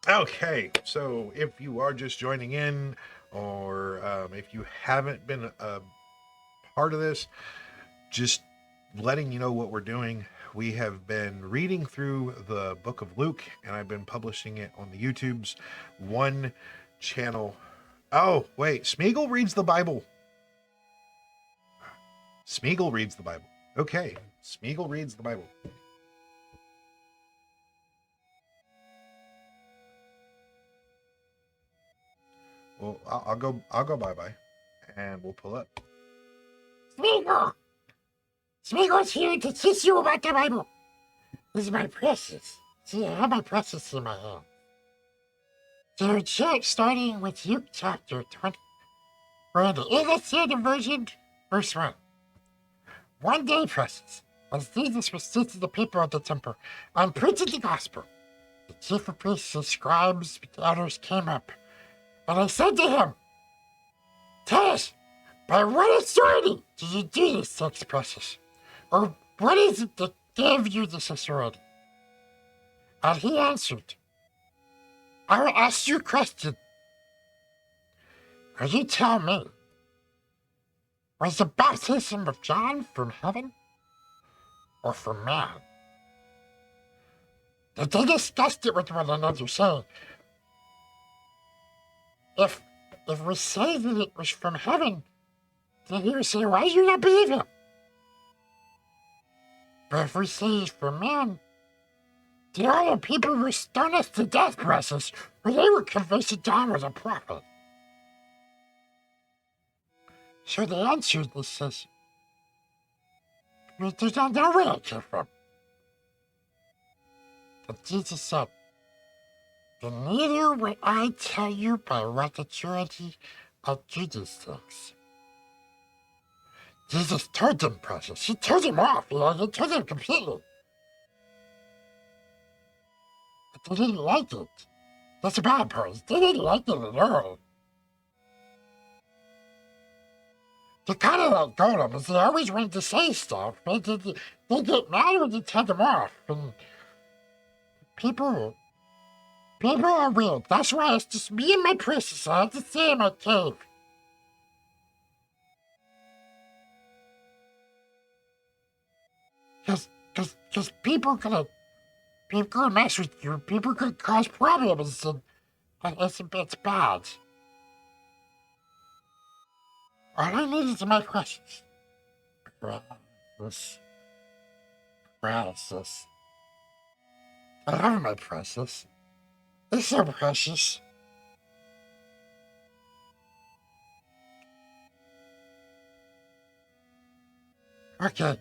Okay, so if you are just joining in, or if you haven't been a part of this, just letting you know what we're doing. We have been reading through the book of Luke, and I've been publishing it on the YouTube's one channel. Oh, wait, Smeagol reads the Bible. Smeagol reads the Bible. Okay, Smeagol reads the Bible. Well, I'll go. I'll go bye bye, and we'll pull up. Smeagol! Smeagol's here to teach you about the Bible. This is my precious. See, I have my precious in my hand. So check starting with Luke chapter 20. We're in the English Standard Version, verse 1. One day, precious, as Jesus was teaching the people at the temple and preaching the gospel, the chief of priests and scribes and elders came up, and I said to him, "Tell us, by what authority do you do these things, precious? Or what is it that gave you this authority?" And he answered, "I will ask you a question. Will you tell me, was the baptism of John from heaven or from man?" And they discussed it with one another, saying, If we say that it was from heaven, then he will say, "Why do you not believe him?" But if we say it's from man, the other people will stone us to death, precious, for they were convinced that John was a prophet. So they answered and says, "We do not know where it came from." But Jesus said, "Then neither will I tell you by what authority I do these things." Jesus told them, precious. He told them off, he told them completely. But they didn't like it. That's the bad part. They didn't like it at all. They kind of like Golem, is they always wanted to say stuff. They get mad when you tell them off. And people are weird. That's why it's just me and my precious. I have to stay in my cave. Because people gonna mess with you. People could cause problems, and it's bad. All I need is my precious. Precious. Precious. I love my precious. It's so precious. Okay.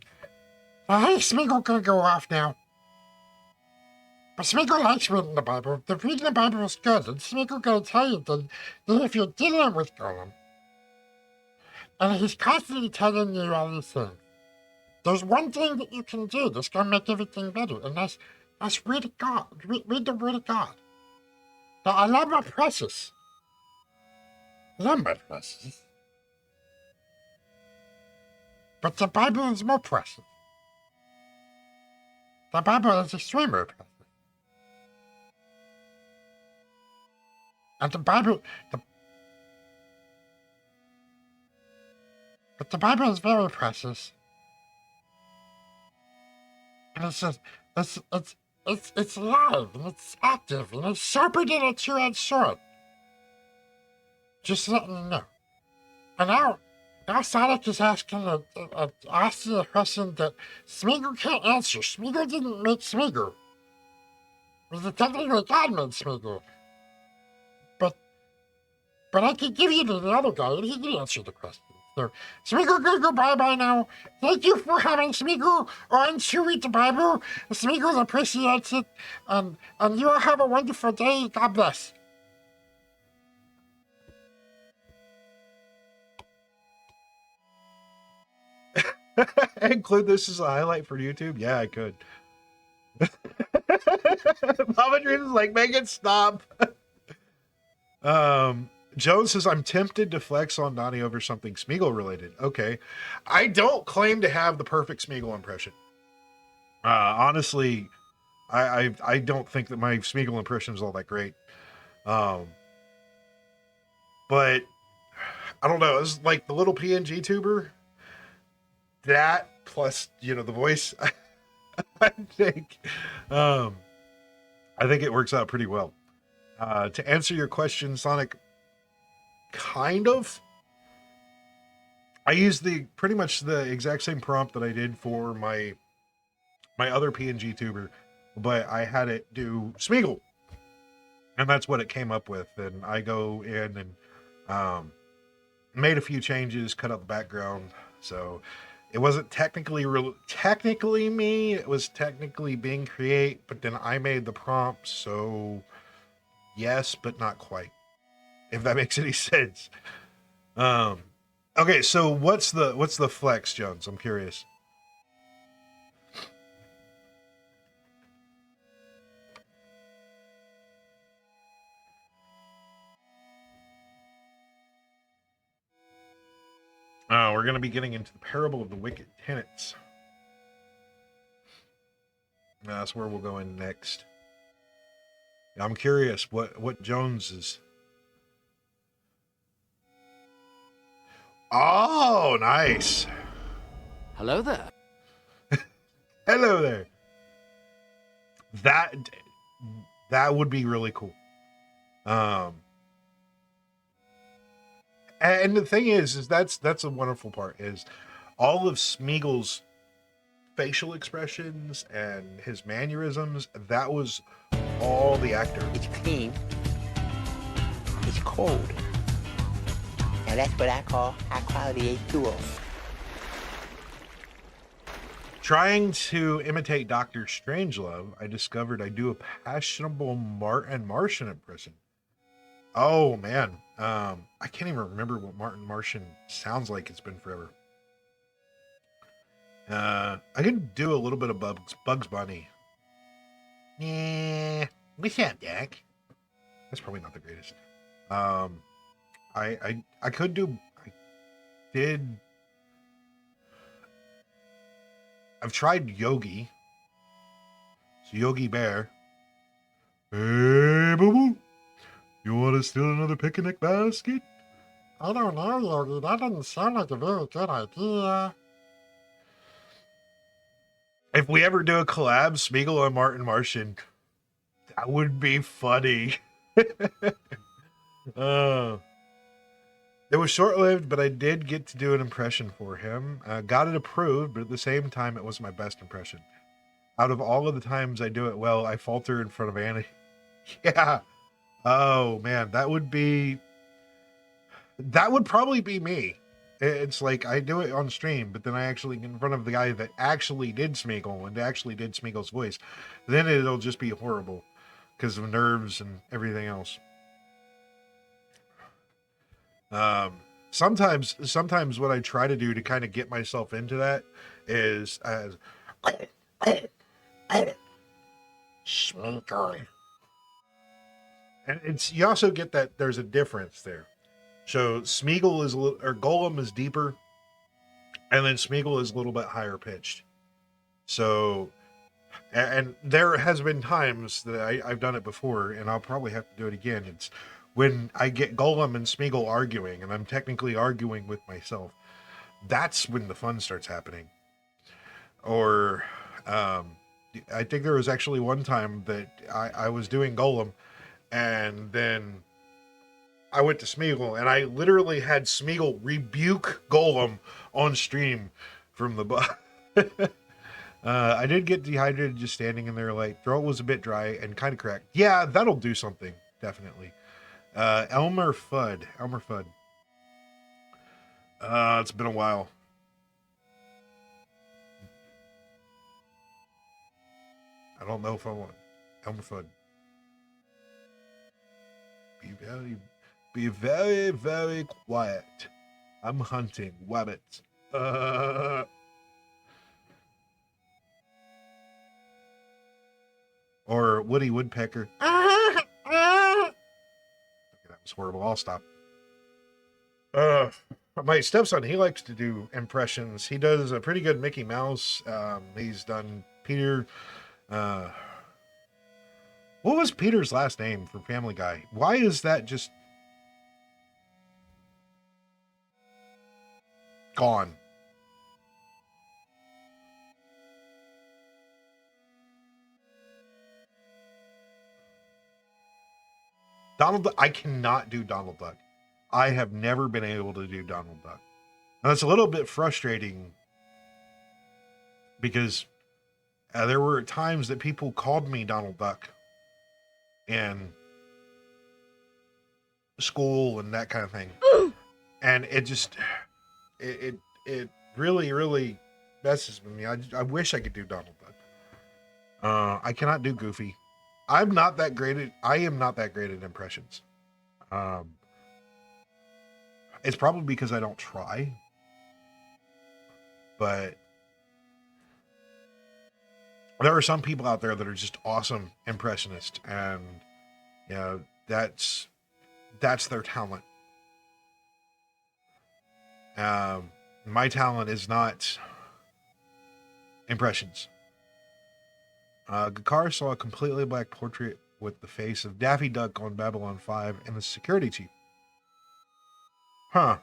Now, hey, Smeagol gonna go off now. But Smeagol likes reading the Bible. The reading the Bible is good, and Smeagol gonna tell you that if you're dealing with Golem, and he's constantly telling you all these things, there's one thing that you can do that's gonna make everything better, and that's read God. Read the Word of God. Now, I love my precious. I love my precious. But the Bible is more precious. The Bible is extremely precious. And but the Bible is very precious. And it's alive, and it's active, and it's sharper than a two-edged sword. Just letting you know. And now Sonic is asking a question that Smeagol can't answer. Smeagol didn't make Smeagol. It was technically God made Smeagol. But I can give you to the other guy, and he can answer the question. So, Smeagol gonna go bye-bye now. Thank you for having Smeagol on to read the Bible. Smeagol appreciates it. And you all have a wonderful day. God bless. Include this as a highlight for YouTube. Yeah, I could. Mama Dream is like, make it stop. Joe says, I'm tempted to flex on Donnie over something Smeagol related. Okay. I don't claim to have the perfect Smeagol impression. Honestly, I don't think that my Smeagol impression is all that great. Um, but I don't know. It's like the little PNG tuber. That plus, you know, the voice. I think, um, I think it works out pretty well. To answer your question, Sonic, kind of. I used the pretty much the exact same prompt that I did for my other PNG tuber, but I had it do Smeagol, and that's what it came up with. And I go in and made a few changes, cut out the background, so it wasn't technically me. It was technically being create, but then I made the prompt, so yes, but not quite. If that makes any sense. Um, okay, so what's the flex, Jones? I'm curious. We're going to be getting into the parable of the wicked tenants. That's where we'll go in next. I'm curious what Jones is. Oh, nice. Hello there. Hello there. That that would be really cool. And the thing is that's a wonderful part is all of Smeagol's facial expressions and his mannerisms. That was all the actor. It's clean. It's cold. Now that's what I call high quality H2O. Trying to imitate Dr. Strangelove, I discovered I do a passionable Martin Martian impression. Oh man, I can't even remember what Martin Martian sounds like. It's been forever. I can do a little bit of Bugs Bunny. Yeah, what's up, Dak? That's probably not the greatest. I could do. I did. I've tried Yogi. It's Yogi Bear. Hey, boo boo. You want to steal another picnic basket? I don't know, Yogi. That doesn't sound like a very good idea. If we ever do a collab, Smeagol and Martin Martian, that would be funny. uh, it was short lived, but I did get to do an impression for him. Got it approved, but at the same time, it was my best impression. Out of all of the times I do it well, I falter in front of Annie. Yeah. Oh man, that would probably be me. It's like I do it on stream, but then I actually get in front of the guy that actually did Smeagol and actually did Smeagol's voice. Then it'll just be horrible because of nerves and everything else. Sometimes what I try to do to kind of get myself into that is as Smeagol. and it's you also get that there's a difference there. So Smeagol is or Golem is deeper, and then Smeagol is a little bit higher pitched. So, and there has been times that I've done it before, and I'll probably have to do it again. It's when I get Golem and Smeagol arguing, and I'm technically arguing with myself. That's when the fun starts happening. Or, I think there was actually one time that I was doing Golem, and then I went to Smeagol, and I literally had Smeagol rebuke Golem on stream from the I did get dehydrated just standing in there. Like, throat was a bit dry and kind of cracked. Yeah, that'll do something, definitely. Elmer Fudd. It's been a while. I don't know if I want Elmer Fudd. Be very, very quiet. I'm hunting rabbits. Or Woody Woodpecker. Okay, that was horrible. I'll stop. My stepson, he likes to do impressions. He does a pretty good Mickey Mouse. He's done Peter. What was Peter's last name from Family Guy? Why is that just gone? I cannot do Donald Duck. I have never been able to do Donald Duck. And that's a little bit frustrating because there were times that people called me Donald Duck in school and that kind of thing. And it just, it really, really messes with me. I wish I could do Donald Duck. I cannot do Goofy. I am not that great at impressions. It's probably because I don't try. But there are some people out there that are just awesome impressionists, and you know, that's their talent. My talent is not impressions. Gakar saw a completely black portrait with the face of Daffy Duck on Babylon 5 and the security chief. Huh.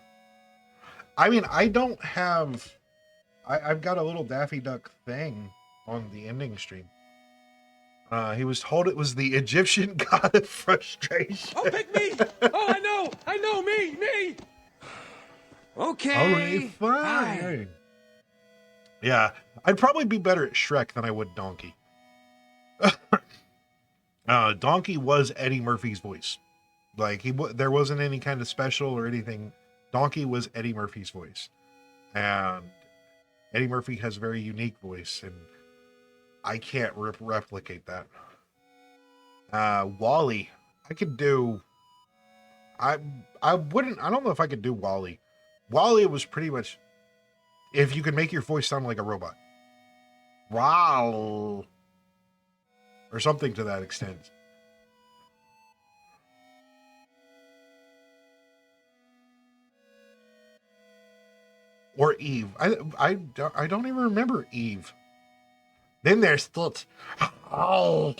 I mean, I don't have... I've got a little Daffy Duck thing on the ending stream. He was told it was the Egyptian god of frustration. Oh, pick me! Oh, I know, me! Okay. All right, fine. Yeah, I'd probably be better at Shrek than I would Donkey. Donkey was Eddie Murphy's voice. Like there wasn't any kind of special or anything. Donkey was Eddie Murphy's voice, and Eddie Murphy has a very unique voice, and I can't replicate that. Wally, I could do. I wouldn't. I don't know if I could do Wally. Wally was pretty much if you could make your voice sound like a robot. Wow. Or something to that extent. Or Eve. I don't even remember Eve. Then there's Stitch. Oh.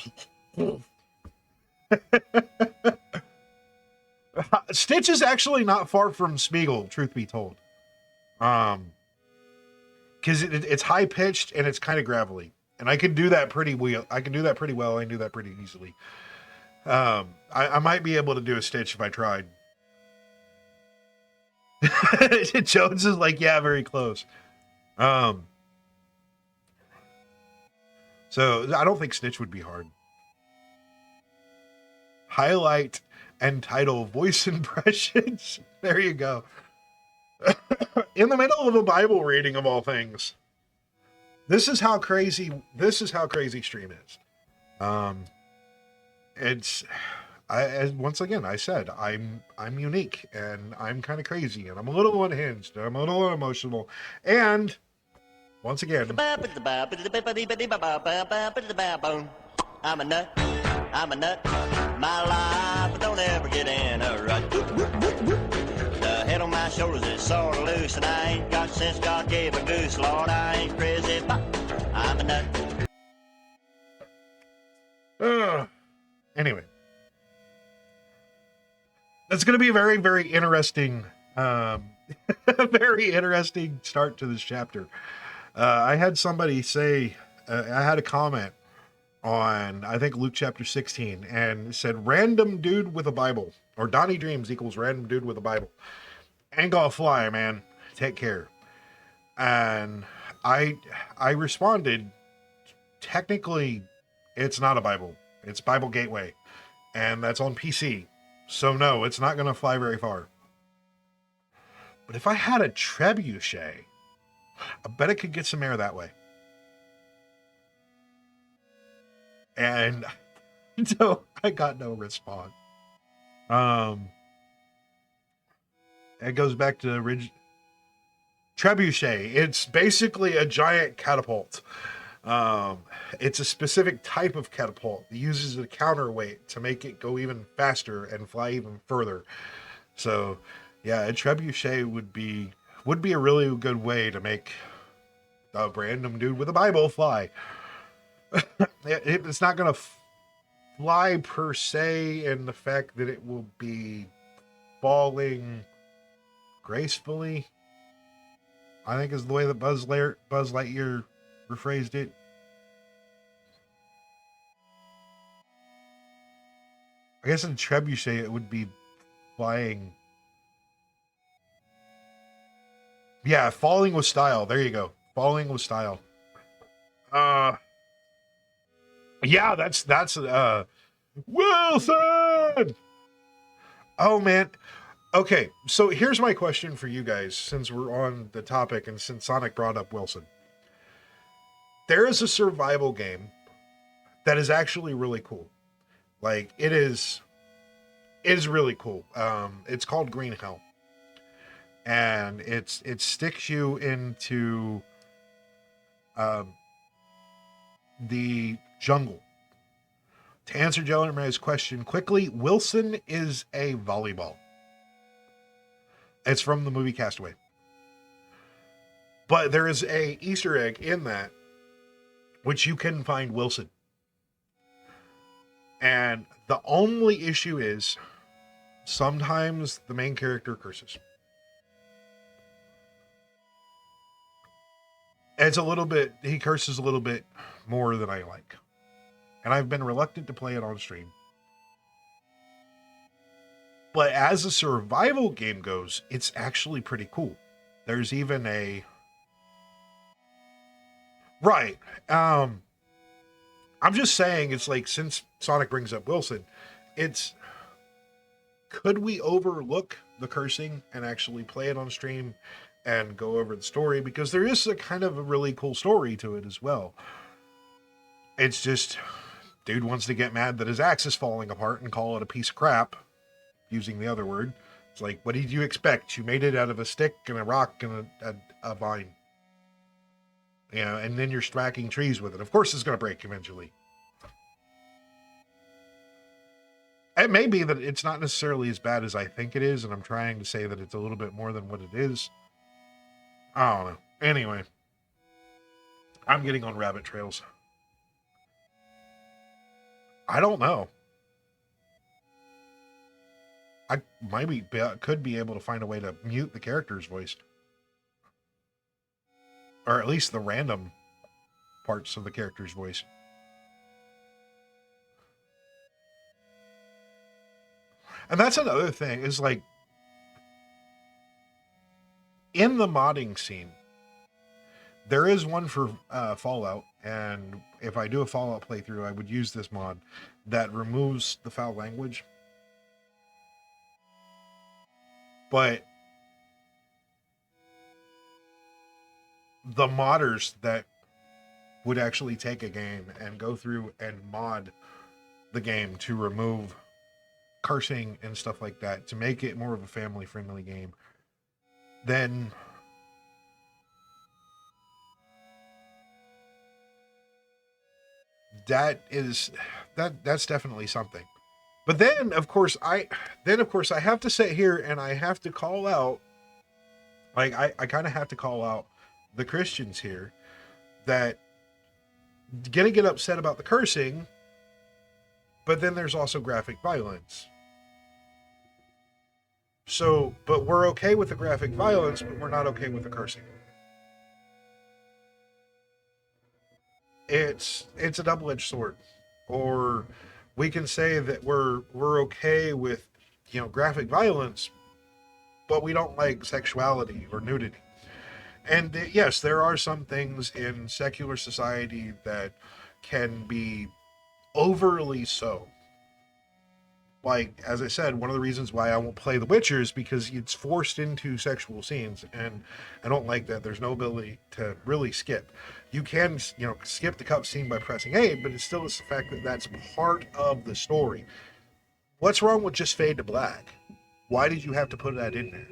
Stitch is actually not far from Smeagol, truth be told. Because it's high pitched and it's kind of gravelly. And I can do that pretty well. I can do that pretty easily. I might be able to do a Stitch if I tried. Jones is like, yeah, very close. So I don't think Stitch would be hard. Highlight and title voice impressions. There you go. In the middle of a Bible reading of all things. This is how crazy stream is. Once again, I said, I'm unique and I'm kind of crazy and I'm a little unhinged and I'm a little emotional. And once again, I'm a nut. My life don't ever get in a rut. The head on my shoulders is sort of loose, and I ain't got since God gave a goose. Lord, I ain't crazy, but I'm a nut. Anyway, that's going to be a very, very interesting, very interesting start to this chapter. I had somebody say, I had a comment on, I think, Luke chapter 16, and it said, random dude with a Bible, or Donnie Dreams equals random dude with a Bible. Ain't gonna fly, man. Take care. And I responded, technically, it's not a Bible. It's Bible Gateway, and that's on PC. So no, it's not gonna fly very far. But if I had a trebuchet, I bet it could get some air that way. And so I got no response. It goes back to the original trebuchet. It's basically a giant catapult. It's a specific type of catapult that uses a counterweight to make it go even faster and fly even further. So, yeah, a trebuchet would be a really good way to make a random dude with a Bible fly. It's not going to fly per se, and the fact that it will be falling gracefully, I think is the way that Buzz Lightyear rephrased it. I guess in Trebuchet it would be flying. Yeah, falling with style. There you go. Falling with style. Yeah, that's Wilson. Oh man. Okay, so here's my question for you guys, since we're on the topic and since Sonic brought up Wilson. There is a survival game that is actually really cool. Like, it is really cool. It's called Green Hell. And it sticks you into the jungle. To answer Jellerman's question quickly, Wilson is a volleyball. It's from the movie Castaway. But there is a Easter egg in that, which you can find Wilson. And the only issue is sometimes the main character curses. It's a little bit, he curses a little bit more than I like. And I've been reluctant to play it on stream. But as a survival game goes, it's actually pretty cool. There's even a... Right. I'm just saying, it's like, since Sonic brings up Wilson, it's... Could we overlook the cursing and actually play it on stream and go over the story? Because there is a kind of a really cool story to it as well. It's just, dude wants to get mad that his axe is falling apart and call it a piece of crap, using the other word. It's like, what did you expect? You made it out of a stick and a rock and a vine. You know, and then you're stacking trees with it. Of course it's going to break eventually. It may be that it's not necessarily as bad as I think it is, and I'm trying to say that it's a little bit more than what it is. I don't know. Anyway, I'm getting on rabbit trails. I don't know. I could be able to find a way to mute the character's voice. Or at least the random parts of the character's voice. And that's another thing, is like, in the modding scene, there is one for Fallout, and if I do a Fallout playthrough, I would use this mod that removes the foul language. But the modders that would actually take a game and go through and mod the game to remove cursing and stuff like that, to make it more of a family-friendly game, then that's definitely something. But then of course I have to sit here and I have to call out, like, I kind of have to call out the Christians here that gonna get upset about the cursing, but then there's also graphic violence. So, but we're okay with the graphic violence, but we're not okay with the cursing. It's a double-edged sword. Or we can say that we're okay with, you know, graphic violence, but we don't like sexuality or nudity. And yes, there are some things in secular society that can be overly so. Like, as I said, one of the reasons why I won't play The Witcher is because it's forced into sexual scenes, and I don't like that. There's no ability to really skip. You can, you know, skip the cutscene by pressing A, but it still is the fact that that's part of the story. What's wrong with just fade to black? Why did you have to put that in there?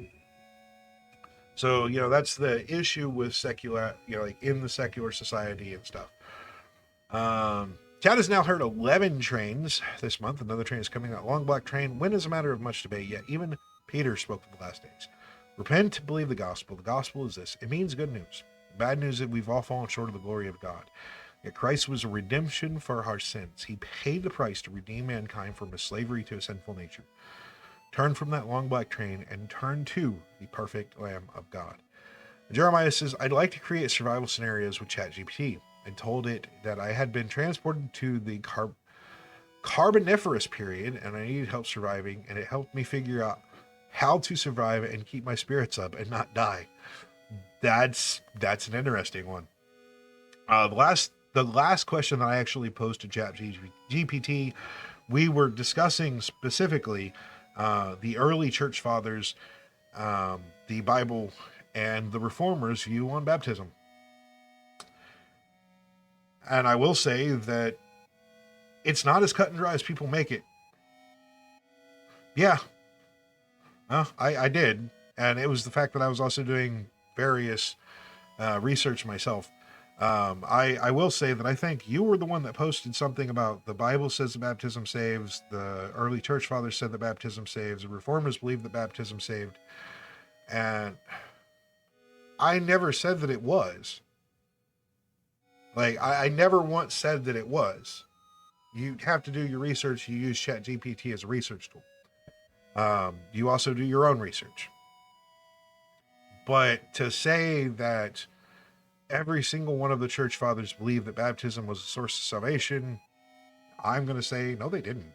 So, you know, that's the issue with secular, you know, like in the secular society and stuff. Chad has now heard 11 trains this month. Another train is coming out. Long black train. When is a matter of much debate, yet even Peter spoke of the last days. Repent, believe the gospel. The gospel is this. It means good news. Bad news that we've all fallen short of the glory of God. Yet Christ was a redemption for our sins. He paid the price to redeem mankind from a slavery to a sinful nature. Turn from that long black train and turn to the perfect Lamb of God. Jeremiah says, I'd like to create survival scenarios with ChatGPT. I told it that I had been transported to the Carboniferous period and I needed help surviving, and it helped me figure out how to survive and keep my spirits up and not die. That's an interesting one. The last question that I actually posed to ChatGPT, we were discussing specifically the early church fathers, the Bible, and the Reformers' view on baptism. And I will say that it's not as cut and dry as people make it. Yeah. I did. And it was the fact that I was also doing various research myself. I will say that I think you were the one that posted something about the Bible says that baptism saves, the early church fathers said that baptism saves, the Reformers believe that baptism saved. And I never said that it was. Like, I never once said that it was. You have to do your research. You use ChatGPT as a research tool. You also do your own research. But to say that every single one of the church fathers believed that baptism was a source of salvation, I'm going to say, no, they didn't.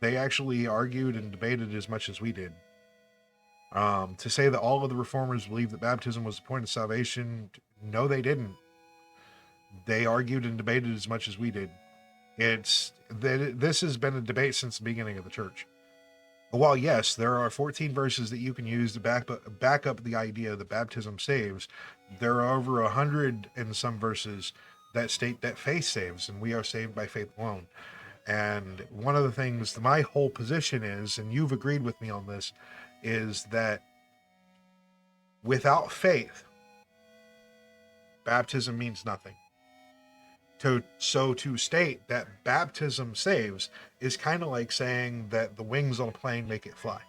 They actually argued and debated as much as we did. To say that all of the Reformers believed that baptism was the point of salvation, no, they didn't. They argued and debated as much as we did. This has been a debate since the beginning of the church. While yes, there are 14 verses that you can use to back up the idea that baptism saves, there are over 100 and some verses that state that faith saves, and we are saved by faith alone. And one of the things my whole position is, and you've agreed with me on this, is that without faith, baptism means nothing. So to state that baptism saves is kind of like saying that the wings on a plane make it fly.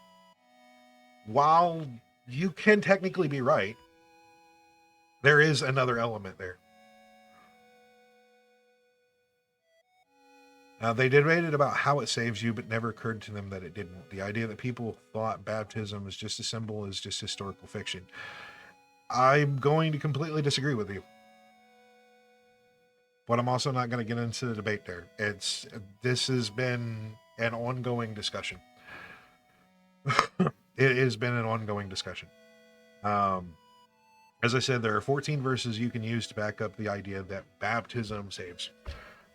While you can technically be right, there is another element there. They debated about how it saves you, but never occurred to them that it didn't. The idea that people thought baptism is just a symbol is just historical fiction. I'm going to completely disagree with you. But I'm also not going to get into the debate there. This has been an ongoing discussion. It has been an ongoing discussion. As I said, there are 14 verses you can use to back up the idea that baptism saves.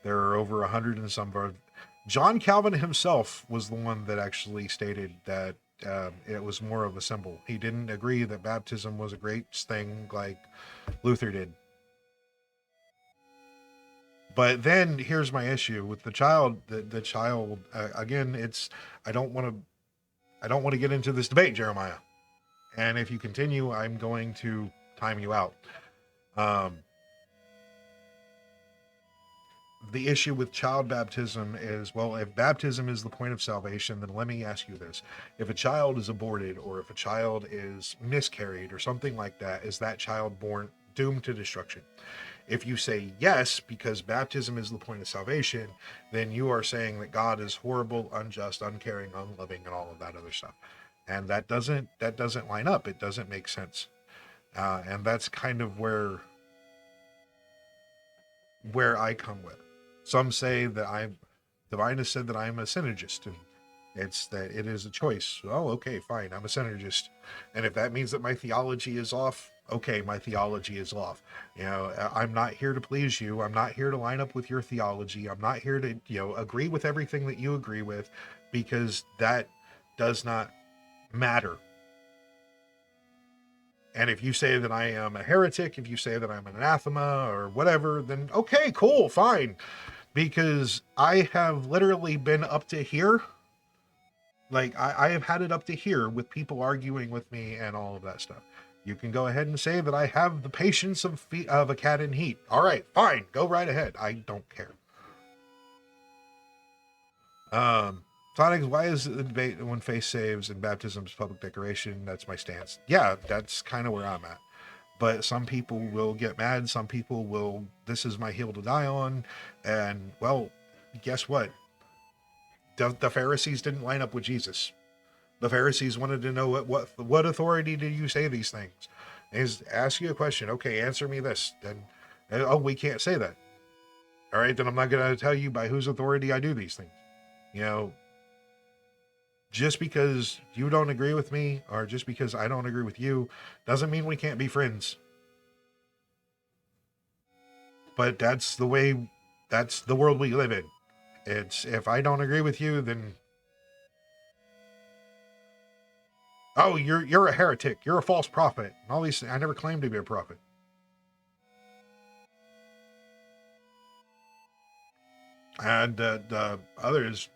There are over 100 and some verses. John Calvin himself was the one that actually stated that it was more of a symbol. He didn't agree that baptism was a great thing like Luther did. But then here's my issue with the child. The child again. I don't want to get into this debate, Jeremiah. And if you continue, I'm going to time you out. The issue with child baptism is, well, if baptism is the point of salvation, then let me ask you this: if a child is aborted, or if a child is miscarried, or something like that, is that child born doomed to destruction? If you say yes, because baptism is the point of salvation, then you are saying that God is horrible, unjust, uncaring, unloving, and all of that other stuff. And that doesn't line up. It doesn't make sense. And that's kind of where I come with. Some say that Divine has said that I'm a synergist, and it's that it is a choice. Oh, okay, fine. I'm a synergist. And if that means that my theology is off, okay, my theology is off. I'm not here to please you. I'm not here to line up with your theology. I'm not here to, agree with everything that you agree with, because that does not matter. And if you say that I am a heretic, if you say that I'm an anathema or whatever, then okay, cool, fine. Because I have literally been up to here. Like, I have had it up to here with people arguing with me and all of that stuff. You can go ahead and say that I have the patience of a cat in heat. All right, fine. Go right ahead. I don't care. Sonic, why is the debate when faith saves and baptism is public declaration? That's my stance. Yeah, that's kind of where I'm at. But some people will get mad. Some people will, this is my hill to die on. And, well, guess what? The Pharisees didn't line up with Jesus. The Pharisees wanted to know what authority did you say these things? Is ask you a question. Okay, answer me this. Then, oh, we can't say that. All right, then I'm not going to tell you by whose authority I do these things. You know, just because you don't agree with me or just because I don't agree with you doesn't mean we can't be friends. But that's the world we live in. It's, if I don't agree with you, then, oh, you're a heretic, you're a false prophet. All these things. I never claimed to be a prophet. And the others,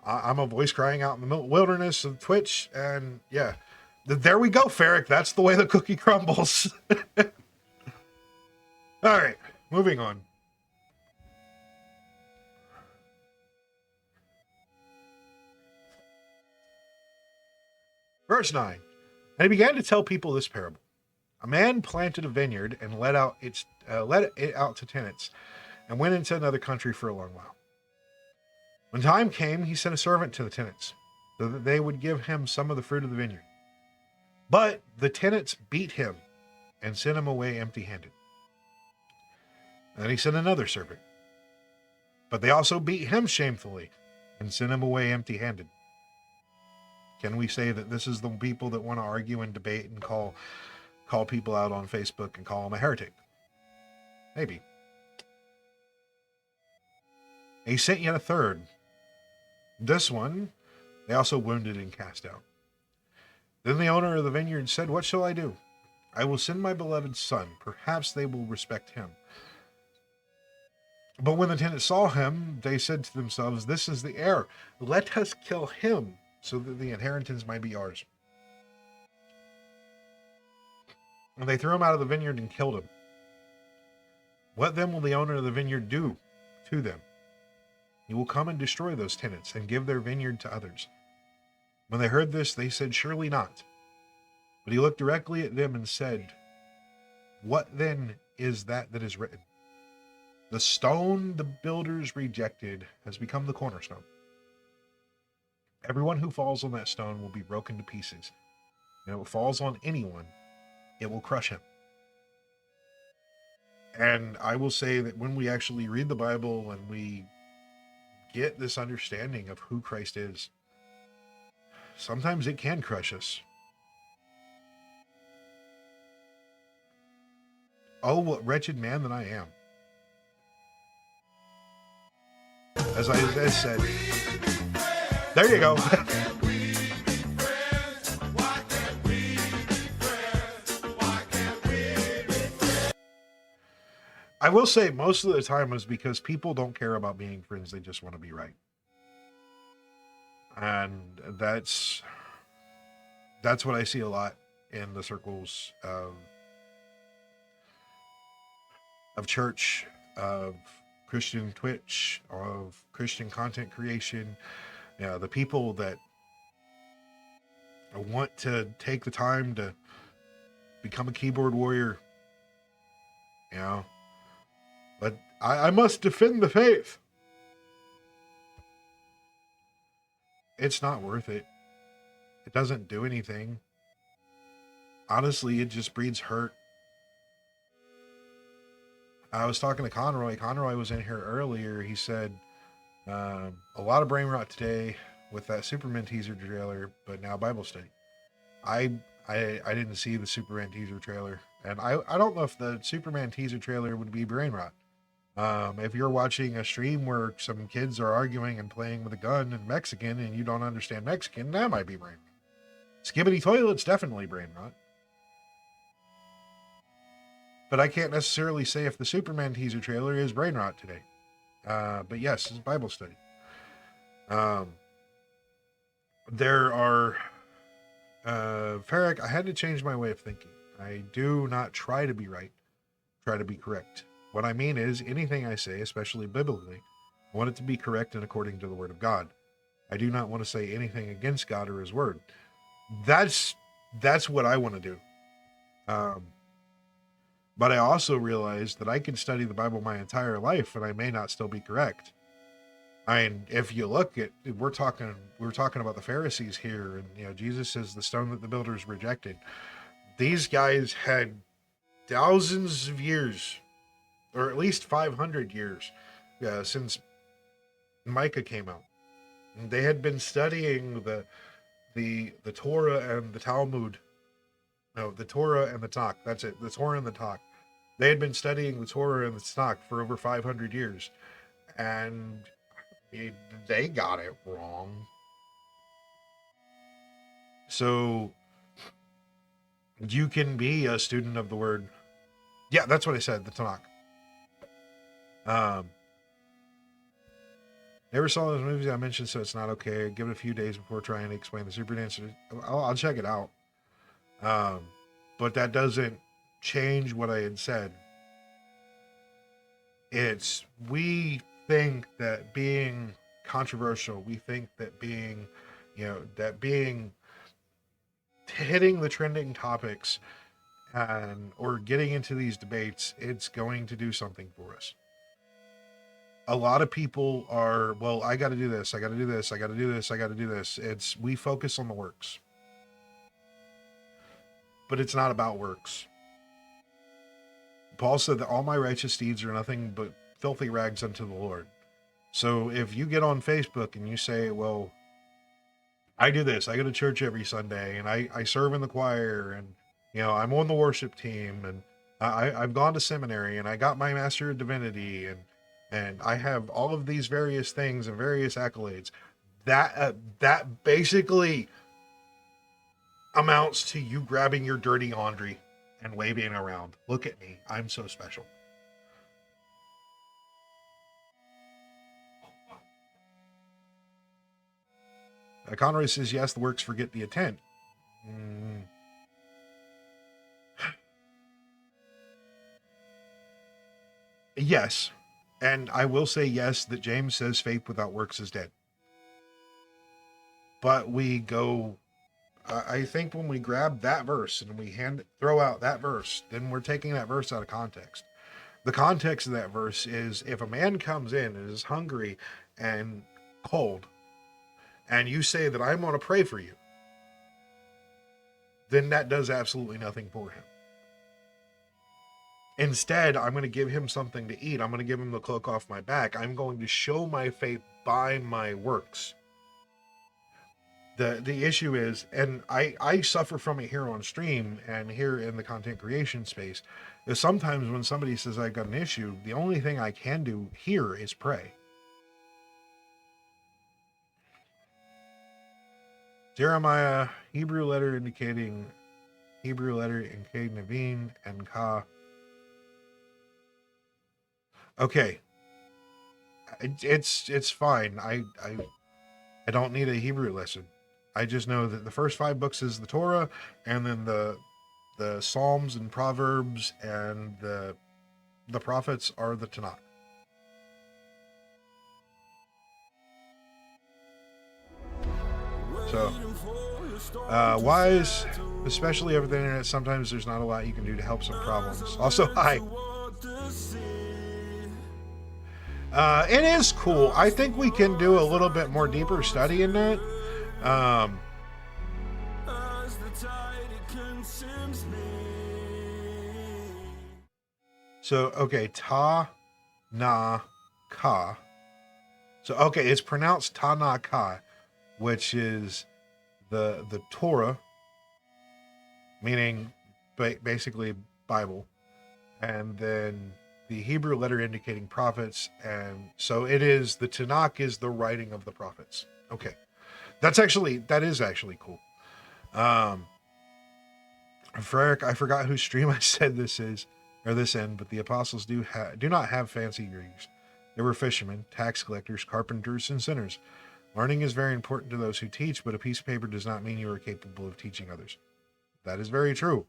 I'm a voice crying out in the wilderness of Twitch, and yeah, there we go, Ferric. That's the way the cookie crumbles. All right, moving on. Verse 9. And he began to tell people this parable. A man planted a vineyard and let it out to tenants, and went into another country for a long while. When time came, he sent a servant to the tenants, so that they would give him some of the fruit of the vineyard. But the tenants beat him and sent him away empty-handed. And then he sent another servant. But they also beat him shamefully and sent him away empty-handed. Can we say that this is the people that want to argue and debate and call people out on Facebook and call them a heretic? Maybe. He sent yet a third. This one they also wounded and cast out. Then the owner of the vineyard said, "What shall I do? I will send my beloved son. Perhaps they will respect him." But when the tenants saw him, they said to themselves, "This is the heir. Let us kill him, so that the inheritance might be ours." And they threw him out of the vineyard and killed him. What then will the owner of the vineyard do to them? He will come and destroy those tenants and give their vineyard to others. When they heard this, they said, "Surely not." But he looked directly at them and said, "What then is that is written? The stone the builders rejected has become the cornerstone. Everyone who falls on that stone will be broken to pieces, and if it falls on anyone, it will crush him." And I will say that when we actually read the Bible and we get this understanding of who Christ is, sometimes it can crush us. Oh, what wretched man that I am. As I said, there you go. I will say most of the time is because people don't care about being friends. They just want to be right. And that's what I see a lot in the circles of church, of Christian Twitch, of Christian content creation. You know, the people that want to take the time to become a keyboard warrior, you know, but I must defend the faith. It's not worth it. It doesn't do anything. Honestly, it just breeds hurt. I was talking to Conroy. Conroy was in here earlier. He said, a lot of brain rot today with that Superman teaser trailer, but now Bible study. I didn't see the Superman teaser trailer, and I don't know if the Superman teaser trailer would be brain rot. If you're watching a stream where some kids are arguing and playing with a gun in Mexican and you don't understand Mexican, that might be brain rot. Skibbity toilets, definitely brain rot. But I can't necessarily say if the Superman teaser trailer is brain rot today. But yes, it's Bible study. There are... Ferric, I had to change my way of thinking. I do not try to be right. Try to be correct. What I mean is, anything I say, especially biblically, I want it to be correct and according to the Word of God. I do not want to say anything against God or His Word. That's what I want to do. But I also realized that I can study the Bible my entire life and I may not still be correct. I mean, if you look at, we're talking about the Pharisees here, and you know, Jesus is the stone that the builders rejected. These guys had thousands of years, or at least 500 years, since Micah came out. And they had been studying the Torah and the Talmud. No, the Torah and the Tanakh. That's it. The Torah and the Tanakh. They had been studying the Torah and the Tanakh for over 500 years, and they got it wrong. So you can be a student of the word. Yeah, that's what I said, the Tanakh. Never saw those movies I mentioned, so it's not okay. Give it a few days before trying to explain the super dancer. I'll check it out. But that doesn't change what I had said. We think that being controversial, we think that being, hitting the trending topics or getting into these debates, it's going to do something for us. A lot of people are, well, I got to do this. I got to do this. I got to do this. I got to do this. We focus on the works, but it's not about works. Paul said that all my righteous deeds are nothing but filthy rags unto the Lord. So if you get on Facebook and you say, well, I do this, I go to church every Sunday and I serve in the choir and, I'm on the worship team and I've gone to seminary and I got my Master of Divinity and I have all of these various things and various accolades, that basically amounts to you grabbing your dirty laundry and waving around. Look at me. I'm so special. Conroy says, yes, the works forget the intent. Yes. And I will say yes, that James says faith without works is dead. But we go, I think when we grab that verse and we throw out that verse, then we're taking that verse out of context. The context of that verse is if a man comes in and is hungry and cold, and you say that I'm going to pray for you, then that does absolutely nothing for him. Instead, I'm going to give him something to eat. I'm going to give him the cloak off my back. I'm going to show my faith by my works. The issue is, and I suffer from it here on stream and here in the content creation space, is sometimes when somebody says I've got an issue, the only thing I can do here is pray. Jeremiah, Hebrew letter indicating Naveen and Ka. Okay. It's fine. I don't need a Hebrew lesson. I just know that the first 5 books is the Torah, and then the Psalms and Proverbs and the prophets are the Tanakh. So, wise, especially over the internet, sometimes there's not a lot you can do to help some problems. Also, hi. It is cool. I think we can do a little bit more deeper study in that. So, okay, ta, na, ka. So, okay, it's pronounced ta, na, ka, which is the Torah, meaning basically Bible, and then the Hebrew letter indicating prophets, and so it is, the Tanakh is the writing of the prophets. Okay. That is actually cool. Frerick, I forgot whose stream I said this is, or this in, but the apostles do not have fancy degrees. They were fishermen, tax collectors, carpenters, and sinners. Learning is very important to those who teach, but a piece of paper does not mean you are capable of teaching others. That is very true.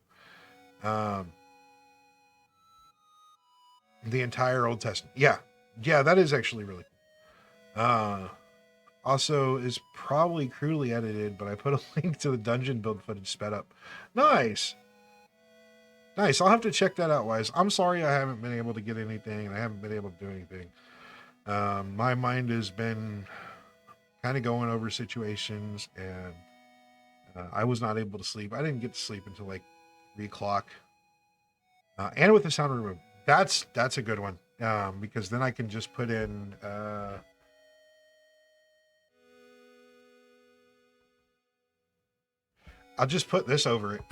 The entire Old Testament. Yeah, that is actually really cool. Also is probably crudely edited, but I put a link to the dungeon build footage sped up. Nice. Nice. I'll have to check that out, Wise. I'm sorry I haven't been able to get anything and I haven't been able to do anything. My mind has been kind of going over situations, and I was not able to sleep. I didn't get to sleep until like 3 o'clock. And with the sound removed, that's a good one, because then I can just put in I'll just put this over it.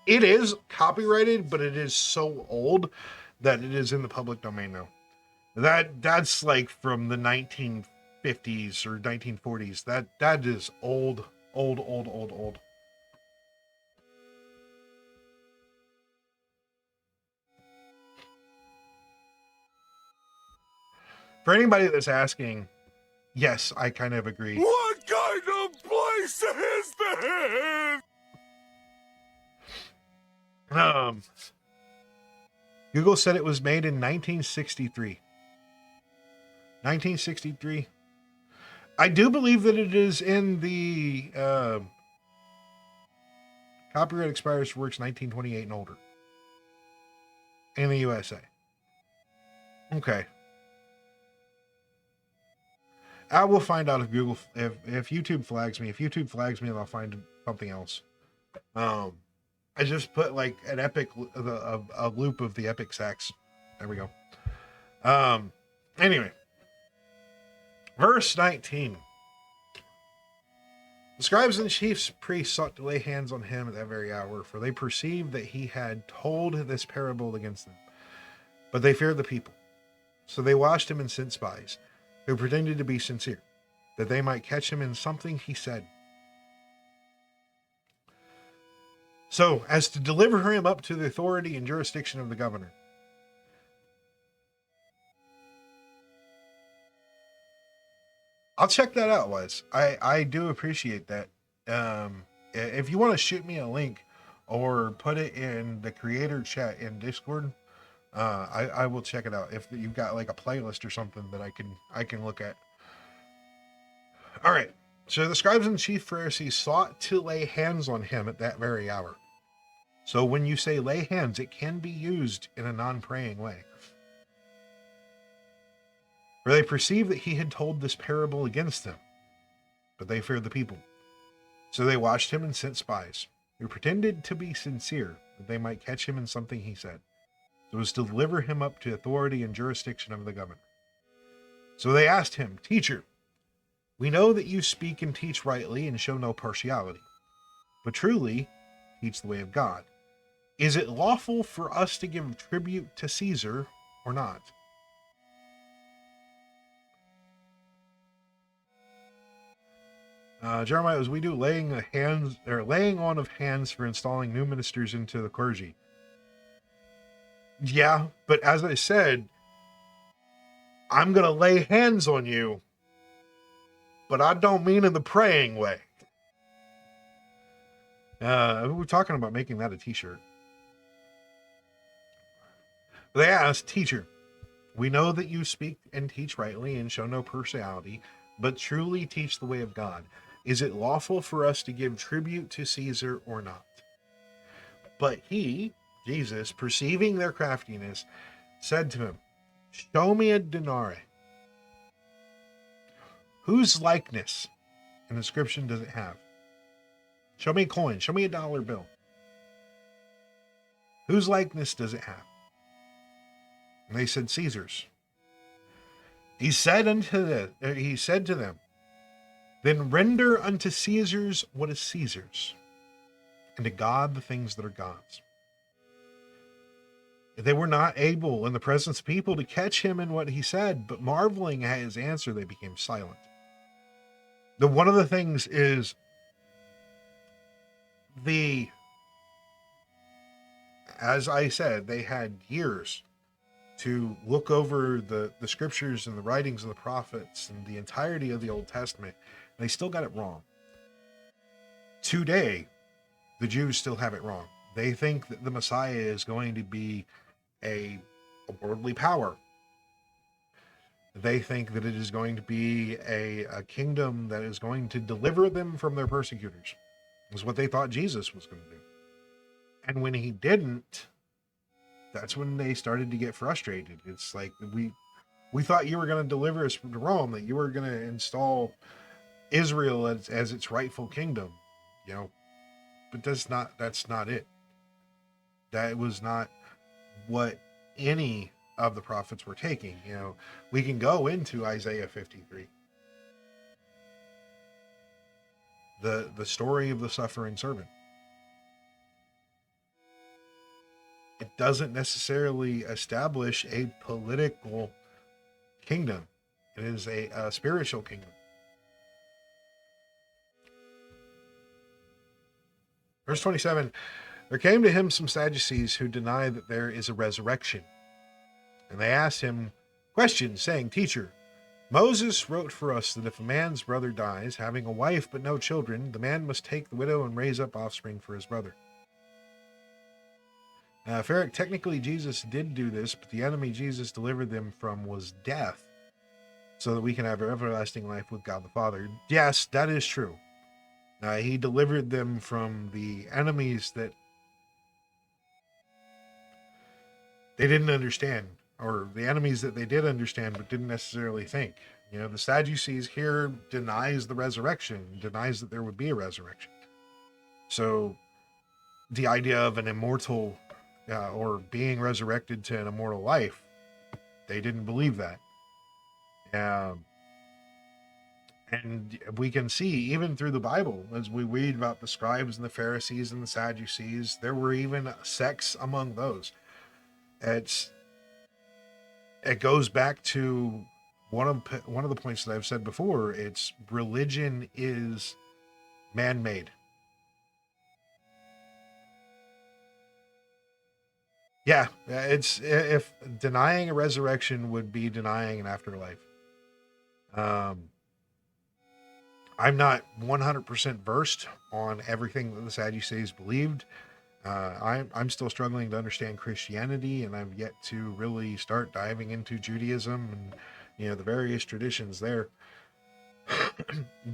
It is copyrighted, but it is so old that it is in the public domain now. That's like from the 1950s or 1940s. That is old. For anybody that's asking, yes, I kind of agree. What kind of place is this? Google said it was made in 1963. 1963. I do believe that it is in the copyright expires for works 1928 and older in the USA. Okay. I will find out if Google, if YouTube flags me. If YouTube flags me, then I'll find something else. I just put like an epic, a loop of the epic sax. There we go. Anyway, verse 19. The scribes and the chief priests sought to lay hands on him at that very hour, for they perceived that he had told this parable against them. But they feared the people. So they watched him and sent spies, who pretended to be sincere, that they might catch him in something he said. So, as to deliver him up to the authority and jurisdiction of the governor. I'll check that out, Wes. I do appreciate that. If you want to shoot me a link or put it in the creator chat in Discord, I will check it out. If you've got like a playlist or something that I can look at. All right. So the scribes and chief Pharisees sought to lay hands on him at that very hour. So when you say lay hands, it can be used in a non-praying way. For they perceived that he had told this parable against them, but they feared the people. So they watched him and sent spies, who pretended to be sincere, that they might catch him in something he said, so as to deliver him up to authority and jurisdiction of the governor. So they asked him, Teacher, we know that you speak and teach rightly and show no partiality, but truly teach the way of God. Is it lawful for us to give tribute to Caesar or not? Jeremiah, as we do laying on of hands for installing new ministers into the clergy. Yeah, but as I said, I'm going to lay hands on you, but I don't mean in the praying way. We're talking about making that a t-shirt. They asked, Teacher, we know that you speak and teach rightly and show no partiality, but truly teach the way of God. Is it lawful for us to give tribute to Caesar or not? But he, Jesus, perceiving their craftiness, said to him, Show me a denarius. Whose likeness and inscription does it have? Show me a coin. Show me a dollar bill. Whose likeness does it have? And they said, Caesar's. He said to them, Then render unto Caesar's what is Caesar's, and to God the things that are God's. They were not able in the presence of people to catch him in what he said, but marveling at his answer, they became silent. One of the things is as I said, they had years to look over the scriptures and the writings of the prophets and the entirety of the Old Testament, and they still got it wrong. Today, the Jews still have it wrong. They think that the Messiah is going to be a worldly power. They think that it is going to be a kingdom that is going to deliver them from their persecutors. Is what they thought Jesus was going to do. And when he didn't, that's when they started to get frustrated. It's like, we thought you were going to deliver us from Rome, that you were going to install Israel as its rightful kingdom, you know, but that's not it. That was not what any of the prophets were taking. You know, we can go into Isaiah 53. The story of the suffering servant. It doesn't necessarily establish a political kingdom. It is a spiritual kingdom. Verse 27, there came to him some Sadducees who deny that there is a resurrection. And they asked him questions, saying, Teacher, Moses wrote for us that if a man's brother dies, having a wife but no children, the man must take the widow and raise up offspring for his brother. Technically Jesus did do this, but the enemy Jesus delivered them from was death, so that we can have everlasting life with God the Father. Yes, that is true. He delivered them from the enemies that they didn't understand, or the enemies that they did understand but didn't necessarily think. You know, the Sadducees here denies the resurrection, denies that there would be a resurrection. So the idea of an immortal or being resurrected to an immortal life, they didn't believe that. And we can see even through the Bible, as we read about the scribes and the Pharisees and the Sadducees, there were even sects among those. It goes back to one of the points that I've said before. It's religion is man-made. Yeah, it's if denying a resurrection would be denying an afterlife. I'm not 100% versed on everything that the Sadducees believed. I'm still struggling to understand Christianity, and I've yet to really start diving into Judaism and, you know, the various traditions there.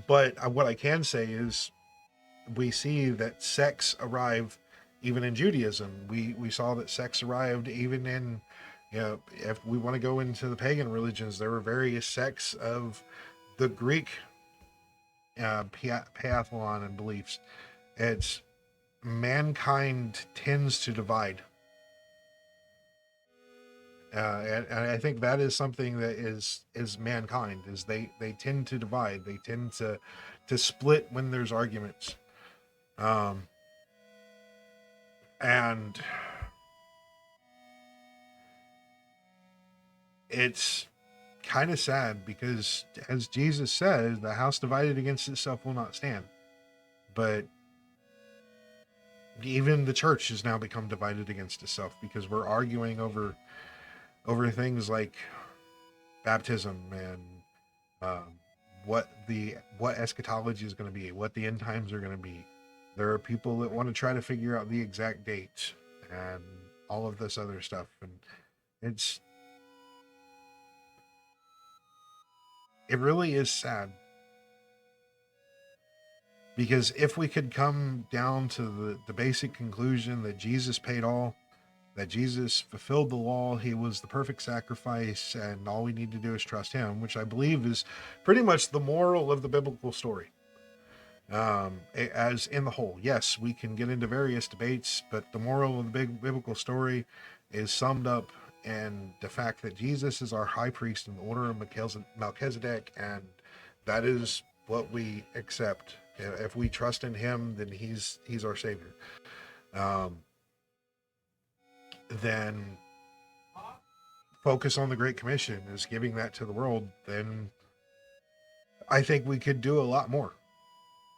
But what I can say is we see that sects arrive even in Judaism. We saw that sects arrived even in, you know, if we want to go into the pagan religions, there were various sects of the Greek Pantheon and beliefs. It's mankind tends to divide, and I think that is something that is mankind, is they tend to divide. They tend to split when there's arguments, and it's kind of sad because, as Jesus says, the house divided against itself will not stand. But even the church has now become divided against itself because we're arguing over things like baptism and what eschatology is going to be, what the end times are going to be. There are people that want to try to figure out the exact date and all of this other stuff, and it really is sad, because if we could come down to the basic conclusion that Jesus paid all, that Jesus fulfilled the law, he was the perfect sacrifice, and all we need to do is trust him, which I believe is pretty much the moral of the biblical story. As in the whole, yes, we can get into various debates, but the moral of the big biblical story is summed up in the fact that Jesus is our high priest in the order of Melchizedek, and that is what we accept. If we trust in him, then he's our savior. Then focus on the Great Commission is giving that to the world. Then I think we could do a lot more.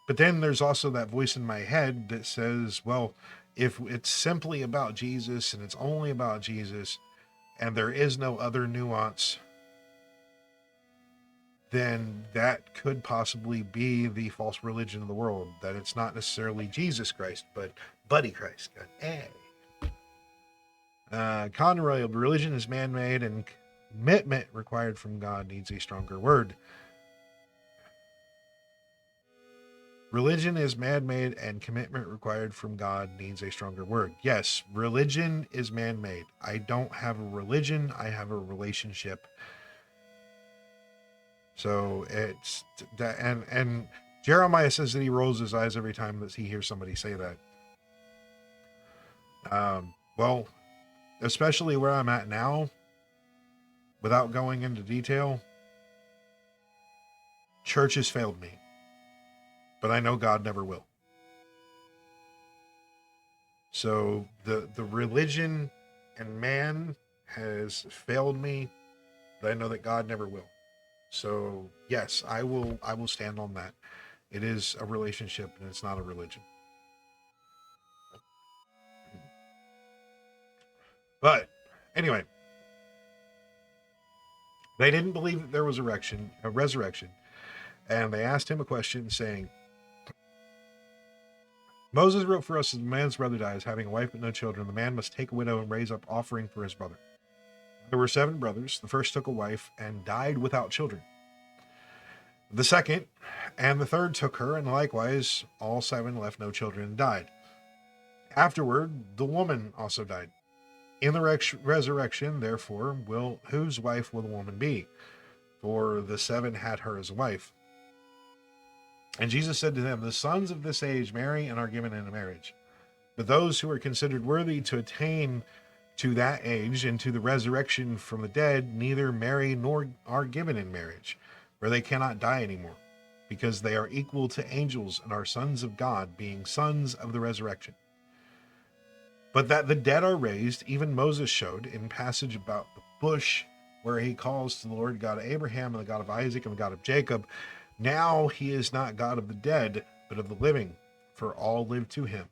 But then there's also that voice in my head that says, well, if it's simply about Jesus and it's only about Jesus, and there is no other nuance, then that could possibly be the false religion of the world, that it's not necessarily Jesus Christ, but Buddy Christ. Conroy, religion is man-made and commitment required from God needs a stronger word. Religion is man-made and commitment required from God needs a stronger word. Yes, religion is man-made. I don't have a religion, I have a relationship. So it's that, and Jeremiah says that he rolls his eyes every time that he hears somebody say that. Well, especially where I'm at now, without going into detail, church has failed me. But I know God never will. So the religion and man has failed me, but I know that God never will. So yes, I will stand on that. It is a relationship and it's not a religion. But anyway, they didn't believe that there was a resurrection, and they asked him a question saying, Moses wrote for us, as a man's brother dies, having a wife but no children, the man must take a widow and raise up offering for his brother. There were 7 brothers. The first took a wife and died without children. The second and the third took her, and likewise all 7 left no children and died. Afterward, the woman also died. In the resurrection, therefore, whose wife will the woman be? For the 7 had her as a wife. And Jesus said to them, the sons of this age marry and are given in marriage. But those who are considered worthy to attain to that age and to the resurrection from the dead neither marry nor are given in marriage, for they cannot die anymore, because they are equal to angels and are sons of God, being sons of the resurrection. But that the dead are raised, even Moses showed in passage about the bush, where he calls to the Lord God of Abraham and the God of Isaac and the God of Jacob. Now he is not God of the dead, but of the living, for all live to him.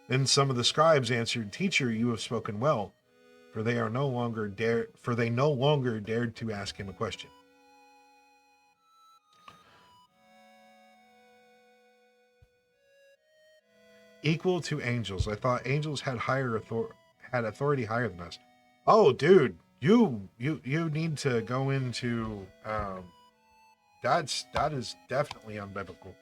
Then some of the scribes answered, Teacher, you have spoken well, for they no longer dared to ask him a question. Equal to angels. I thought angels had authority higher than us. Oh, dude, you need to go into that is definitely unbiblical.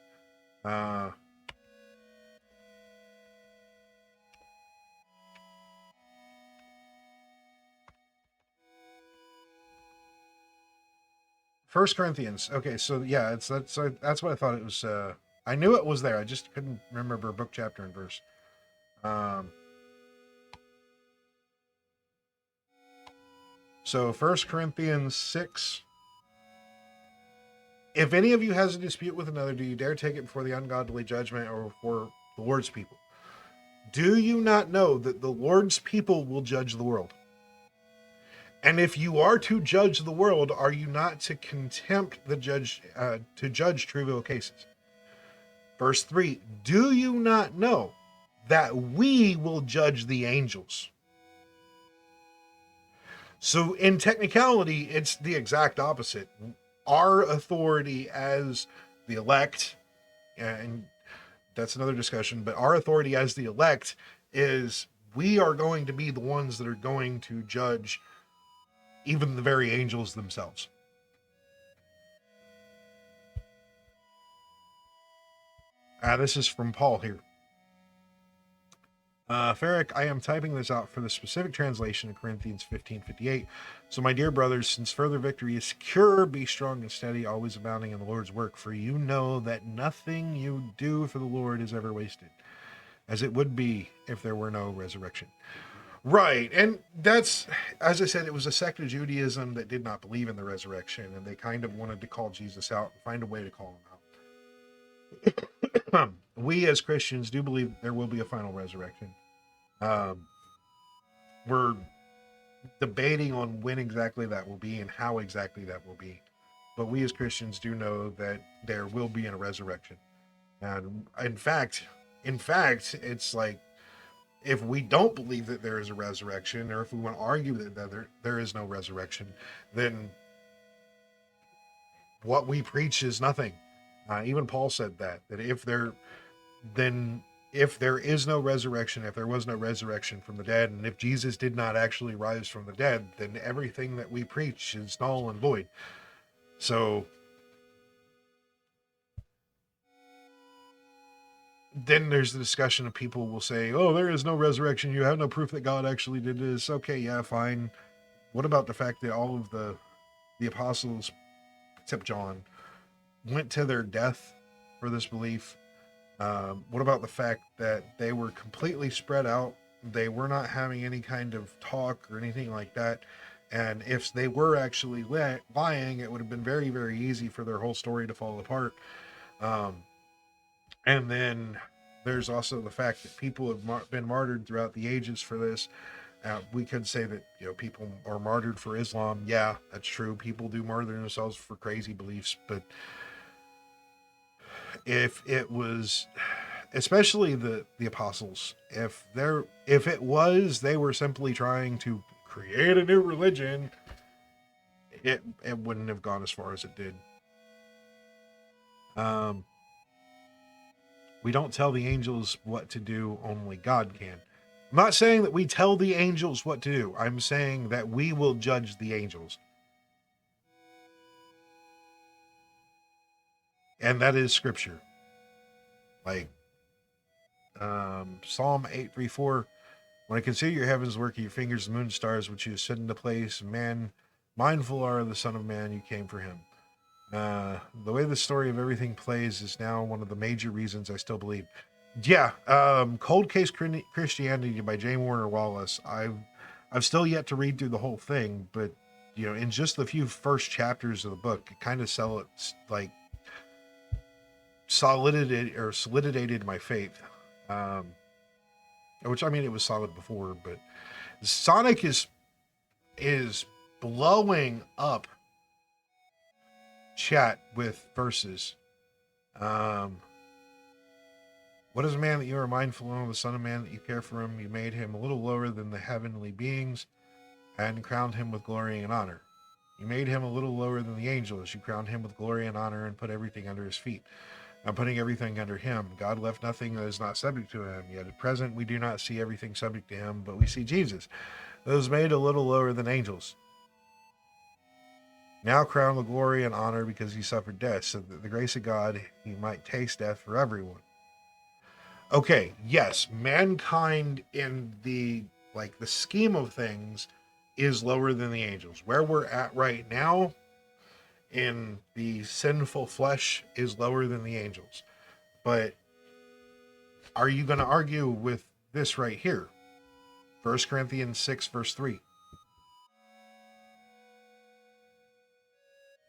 First Corinthians. Okay, so yeah, that's what I thought it was. I knew it was there. I just couldn't remember book, chapter, and verse. So 1 Corinthians 6. If any of you has a dispute with another, do you dare take it before the ungodly judgment or before the Lord's people? Do you not know that the Lord's people will judge the world? And if you are to judge the world, are you not to contempt the judge, to judge trivial cases? Verse 3, do you not know that we will judge the angels? So in technicality, it's the exact opposite. Our authority as the elect, and that's another discussion, but our authority as the elect is we are going to be the ones that are going to judge even the very angels themselves. This is from Paul here. Ferric, I am typing this out for the specific translation of Corinthians 15:58. So my dear brothers, since further victory is secure, be strong and steady, always abounding in the Lord's work, for you know that nothing you do for the Lord is ever wasted, as it would be if there were no resurrection. Right, and that's, as I said, it was a sect of Judaism that did not believe in the resurrection, and they kind of wanted to call Jesus out and find a way to call him out. We as Christians do believe there will be a final resurrection. We're debating on when exactly that will be and how exactly that will be. But we as Christians do know that there will be a resurrection. And in fact, it's like if we don't believe that there is a resurrection, or if we want to argue that there is no resurrection, then what we preach is nothing. Even Paul said that if there is no resurrection, if there was no resurrection from the dead, and if Jesus did not actually rise from the dead, then everything that we preach is null and void. So then there's the discussion of people will say, oh, there is no resurrection. You have no proof that God actually did this. Okay, yeah, fine. What about the fact that all of the apostles, except John, went to their death for this belief? What about the fact that they were completely spread out? They were not having any kind of talk or anything like that. And if they were actually lying, it would have been very, very easy for their whole story to fall apart. And then there's also the fact that people have been martyred throughout the ages for this. We could say that, people are martyred for Islam. Yeah, that's true. People do martyr themselves for crazy beliefs. But if it was, especially the apostles, if it was, they were simply trying to create a new religion, it wouldn't have gone as far as it did. We don't tell the angels what to do, only God can. I'm not saying that we tell the angels what to do. I'm saying that we will judge the angels. And that is scripture. Like Psalm 8:3-4, when I consider your heavens, work of your fingers, the moon, stars, which you have set into place, man, mindful are the Son of Man, you came for him. The way the story of everything plays is now one of the major reasons I still believe. Yeah, Cold Case Christianity by J. Warner Wallace. I've still yet to read through the whole thing, but in just the few first chapters of the book, it kind of solidified my faith. Which, I mean, it was solid before, but Sonic is blowing up chat with verses. What is a man that you are mindful of, the Son of Man that you care for him? You made him a little lower than the heavenly beings and crowned him with glory and honor. You made him a little lower than the angels. You crowned him with glory and honor and put everything under his feet. I'm putting everything under him. God left nothing that is not subject to him. Yet at present we do not see everything subject to him, but we see Jesus, that was made a little lower than angels. Now crowned with glory and honor because he suffered death, so that the grace of God he might taste death for everyone. Okay, yes, mankind in the scheme of things is lower than the angels. Where we're at right now in the sinful flesh is lower than the angels. But are you going to argue with this right here? 1 Corinthians 6 verse 3.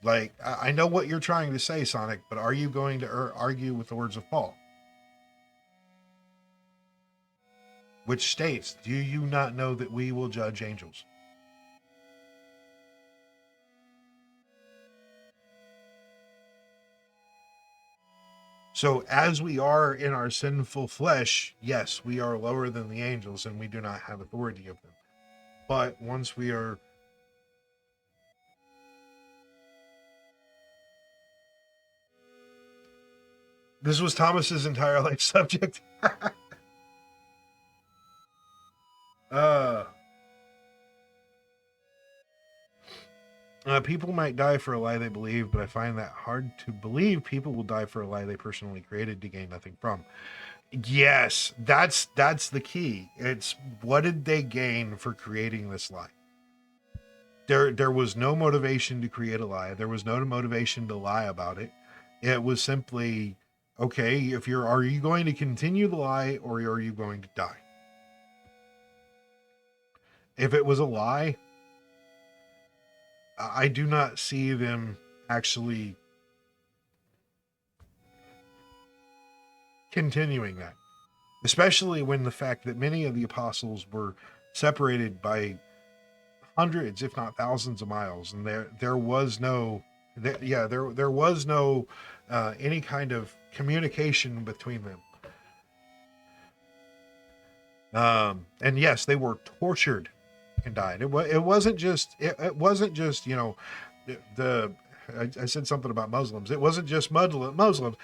I know what you're trying to say, Sonic, but are you going to argue with the words of Paul? Which states, do you not know that we will judge angels? So as we are in our sinful flesh, yes, we are lower than the angels and we do not have authority of them. But once we are this was Thomas's entire life subject. People might die for a lie they believe, but I find that hard to believe people will die for a lie they personally created to gain nothing from. Yes, that's the key. It's what did they gain for creating this lie? There was no motivation to create a lie. There was no motivation to lie about it. It was simply, okay, are you going to continue the lie or are you going to die? If it was a lie, I do not see them actually continuing that, especially when the fact that many of the apostles were separated by hundreds, if not thousands of miles, and there was no any kind of communication between them. And yes, they were tortured and died. It wasn't just you know I said something about Muslims. It wasn't just Muslims.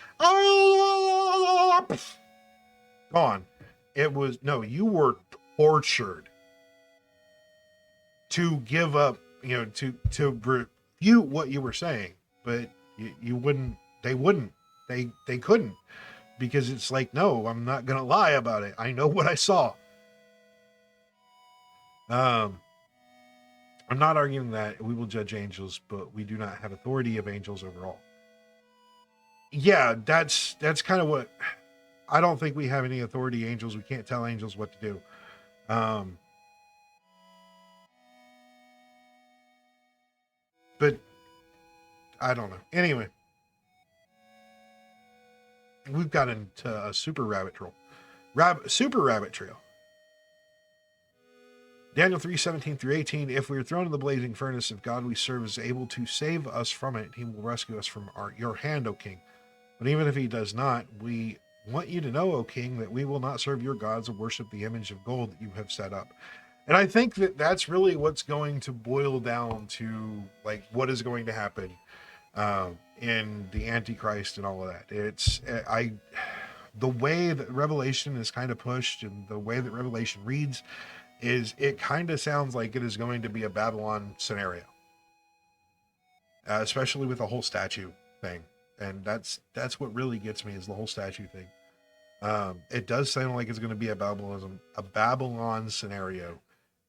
Gone. It was no. You were tortured to give up. You know, to refute what you were saying, but you wouldn't. They wouldn't. They couldn't, because it's like, no, I'm not gonna lie about it. I know what I saw. I'm not arguing that we will judge angels, but we do not have authority of angels overall. Yeah, that's kind of what I don't think we have any authority. Angels, we can't tell angels what to do. But I don't know. Anyway, we've got into a super rabbit trail. Super rabbit trail. Daniel 3:17 through 18. If we are thrown in the blazing furnace, if God we serve is able to save us from it, he will rescue us from your hand, O king. But even if he does not, we want you to know, O king, that we will not serve your gods or worship the image of gold that you have set up. And I think that that's really what's going to boil down to, like, what is going to happen in the Antichrist and all of that. The way that Revelation is kind of pushed and the way that Revelation reads is it kind of sounds like it is going to be a Babylon scenario, especially with the whole statue thing. And that's what really gets me, is the whole statue thing. It does sound like it's going to be a Babylon scenario,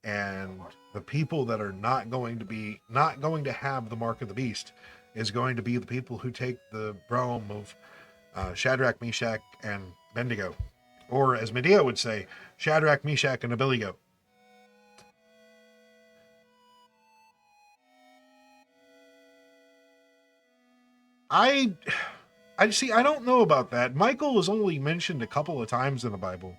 and the people that are not going to have the mark of the beast is going to be the people who take the realm of Shadrach, Meshach, and Abednego, or as Medea would say, Shadrach, Meshach, and Abednego. I see. I don't know about that. Michael was only mentioned a couple of times in the Bible.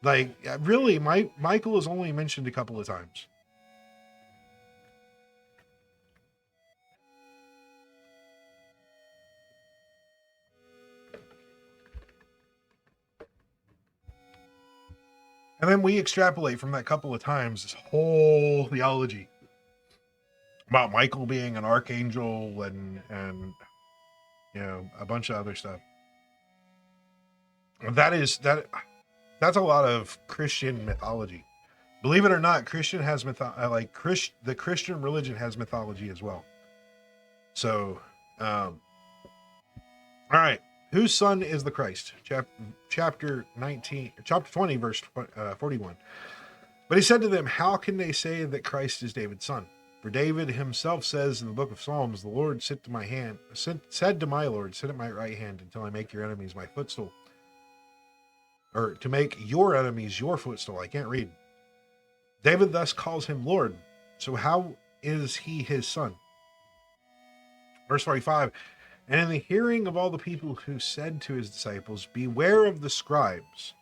Like, really, Michael is only mentioned a couple of times. And then we extrapolate from that couple of times this whole theology about Michael being an archangel and you know, a bunch of other stuff. That's a lot of Christian mythology. Believe it or not, the Christian religion has mythology as well. So, all right. Whose son is the Christ? Chapter 20, verse 41. But he said to them, how can they say that Christ is David's son? For David himself says in the book of Psalms, the Lord said to my Lord, sit at my right hand until I make your enemies my footstool. Or to make your enemies your footstool. I can't read. David thus calls him Lord. So how is he his son? Verse 45. And in the hearing of all the people who said to his disciples, beware of the scribes,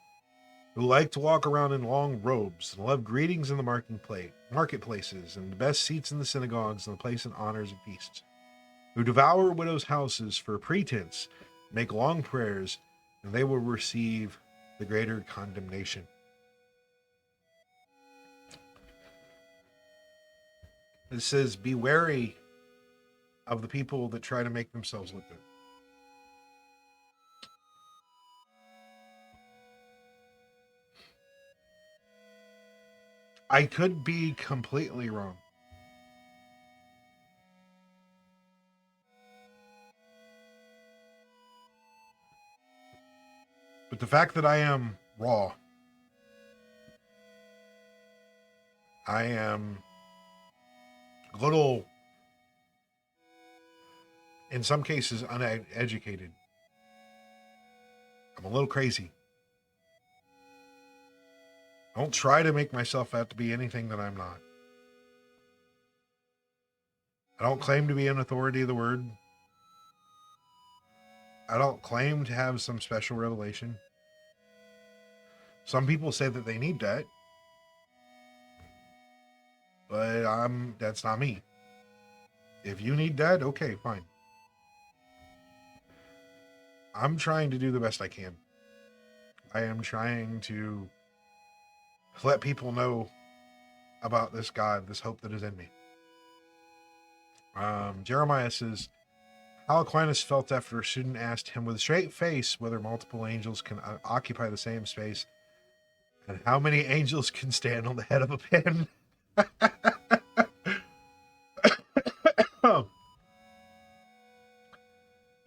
who like to walk around in long robes and love greetings in the marketplaces and the best seats in the synagogues and the place in honors and feasts, who devour widows' houses for pretense, make long prayers, and they will receive the greater condemnation. It says, be wary of the people that try to make themselves look good. I could be completely wrong. But the fact that I am raw, I am a little, in some cases, uneducated. I'm a little crazy. I don't try to make myself out to be anything that I'm not. I don't claim to be an authority of the word. I don't claim to have some special revelation. Some people say that they need that. But that's not me. If you need that, okay, fine. I'm trying to do the best I can. I am trying to let people know about this God, this hope that is in me. Jeremiah says, how Aquinas felt after a student asked him with a straight face whether multiple angels can occupy the same space, and how many angels can stand on the head of a pin.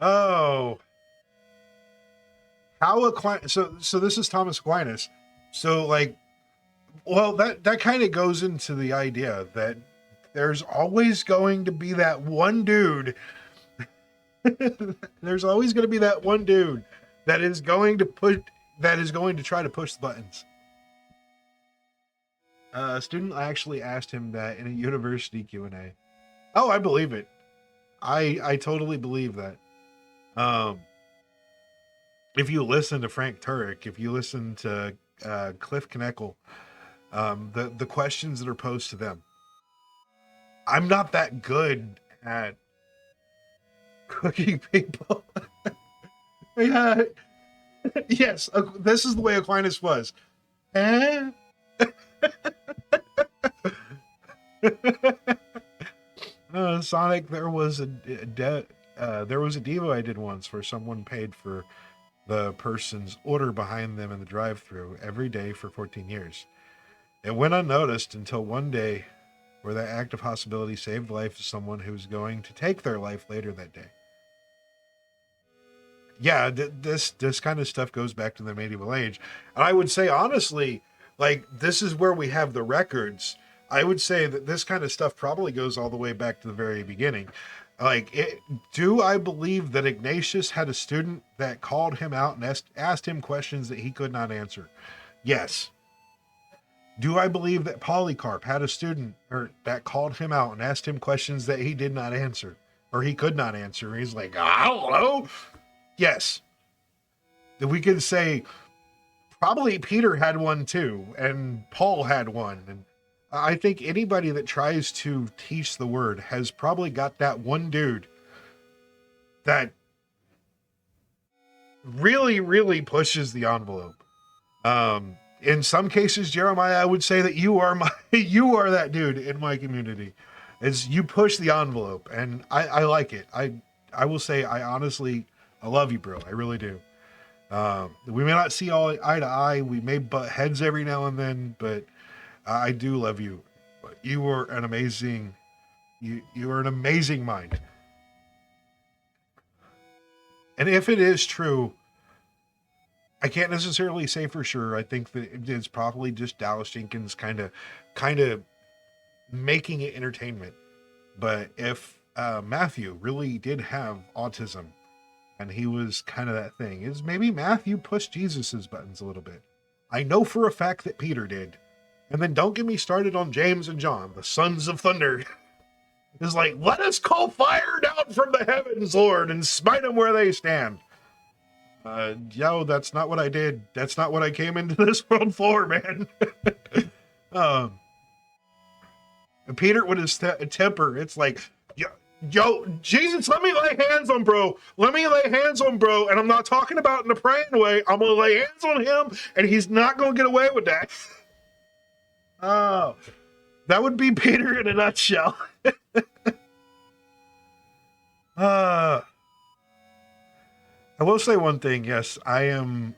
Oh, how Aquinas? So this is Thomas Aquinas. So like, well, that kind of goes into the idea that there's always going to be that one dude. There's always going to be that one dude that is going to try to push the buttons. A student actually asked him that in a university Q&A. Oh, I believe it. I totally believe that. If you listen to Frank Turek, if you listen to Cliff Kneckel, the questions that are posed to them, I'm not that good at cooking people. Yeah. Yes, this is the way Aquinas was. Sonic, there was a Devo I did once where someone paid for the person's order behind them in the drive-thru every day for 14 years. It went unnoticed until one day where that act of hospitality saved the life of someone who was going to take their life later that day. Yeah, this kind of stuff goes back to the medieval age. And I would say, honestly, like, this is where we have the records. I would say that this kind of stuff probably goes all the way back to the very beginning. Like, do I believe that Ignatius had a student that called him out and asked him questions that he could not answer? Yes. Do I believe that Polycarp had a student that called him out and asked him questions that he did not answer, or he could not answer? He's like, I don't know. Yes. We could say probably Peter had one too, and Paul had one. And I think anybody that tries to teach the word has probably got that one dude that really, really pushes the envelope. In some cases, Jeremiah, I would say that you are that dude in my community. As you push the envelope, and I like it. I will say, I love you, bro. I really do. We may not see eye to eye. We may butt heads every now and then, but I do love you. You are an amazing, you are an amazing mind. And if it is true, I can't necessarily say for sure. I think that it's probably just Dallas Jenkins kind of making it entertainment. But if Matthew really did have autism, and he was kind of that thing, is maybe Matthew pushed Jesus's buttons a little bit. I know for a fact that Peter did. And then don't get me started on James and John, the sons of thunder. It's like, let us call fire down from the heavens, Lord, and smite them where they stand. That's not what I did. That's not what I came into this world for, man. Peter with his temper, it's like, yo, Jesus, let me lay hands on bro. Let me lay hands on bro. And I'm not talking about in a praying way. I'm going to lay hands on him, and he's not going to get away with that. Oh, that would be Peter in a nutshell. I will say one thing. Yes, I am.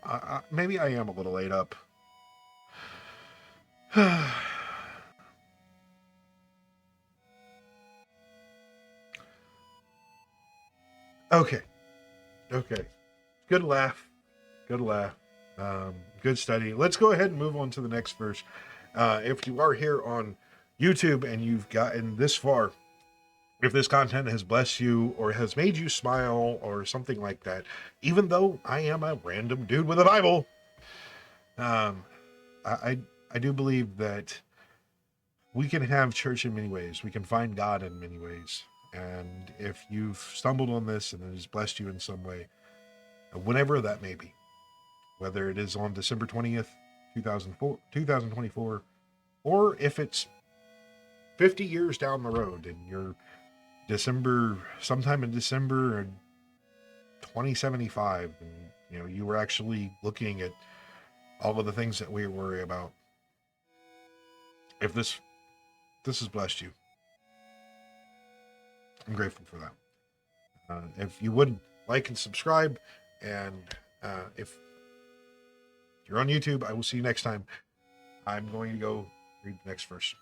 Maybe I am a little laid up. Okay. Good laugh. Good study. Let's go ahead and move on to the next verse. If you are here on YouTube and you've gotten this far, if this content has blessed you or has made you smile or something like that, even though I am a random dude with a Bible, I do believe that we can have church in many ways. We can find God in many ways. And if you've stumbled on this and it has blessed you in some way, whenever that may be, whether it is on December 20th, 2024, or if it's 50 years down the road and you're sometime in December 2075, and you were actually looking at all of the things that we worry about. If this has blessed you, I'm grateful for that. If you would like and subscribe, and if you're on YouTube, I will see you next time. I'm going to go read the next verse.